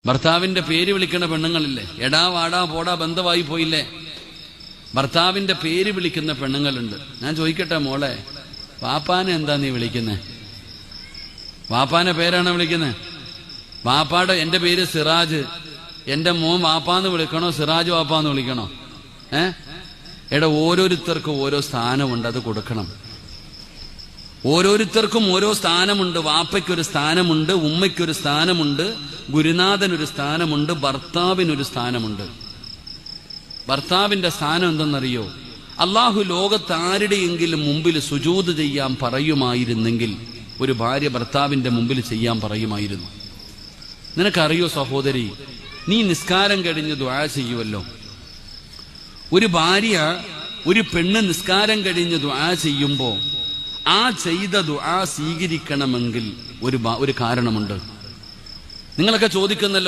ഭർത്താവിന്റെ പേര് വിളിക്കുന്ന പെണ്ണുങ്ങളില്ലേ? എടാ വാടാ പോടാ ബന്ധമായി പോയില്ലേ? ഭർത്താവിന്റെ പേര് വിളിക്കുന്ന പെണ്ണുങ്ങളുണ്ട്. ഞാൻ ചോദിക്കട്ടെ മോളെ, വാപ്പാനെ എന്താ നീ വിളിക്കുന്നേ? വാപ്പാനെ പേരാണ് വിളിക്കുന്നത്? വാപ്പാടെ എന്റെ പേര് സിറാജ്, എന്റെ മോൻ വാപ്പാന്ന് വിളിക്കണോ സിറാജ് വാപ്പാന്ന് വിളിക്കണോ? എടാ, ഓരോരുത്തർക്കും ഓരോ സ്ഥാനമുണ്ട്, അത് കൊടുക്കണം. ഓരോരുത്തർക്കും ഓരോ സ്ഥാനമുണ്ട്. വാപ്പയ്ക്കൊരു സ്ഥാനമുണ്ട്, ഉമ്മയ്ക്കൊരു സ്ഥാനമുണ്ട്, ഗുരുനാഥനൊരു സ്ഥാനമുണ്ട്, ഭർത്താവിനൊരു സ്ഥാനമുണ്ട്. ഭർത്താവിന്റെ സ്ഥാനം എന്തെന്നറിയോ? അള്ളാഹു ലോകത്ത് ആരുടെയെങ്കിലും മുമ്പിൽ സുജൂദ് ചെയ്യാൻ പറയുമായിരുന്നെങ്കിൽ ഒരു ഭാര്യ ഭർത്താവിന്റെ മുമ്പിൽ ചെയ്യാൻ പറയുമായിരുന്നു. നിനക്കറിയോ സഹോദരി, നീ നിസ്കാരം കഴിഞ്ഞ് ദുആ ചെയ്യുമല്ലോ. ഒരു ഭാര്യ, ഒരു പെണ്ണ് നിസ്കാരം കഴിഞ്ഞ് ദുആ ചെയ്യുമ്പോ ആ ചെയ്ത ദുആ സ്വീകരിക്കണമെങ്കിൽ ഒരു കാരണമുണ്ട്. നിങ്ങളൊക്കെ ചോദിക്കുന്നല്ലോ,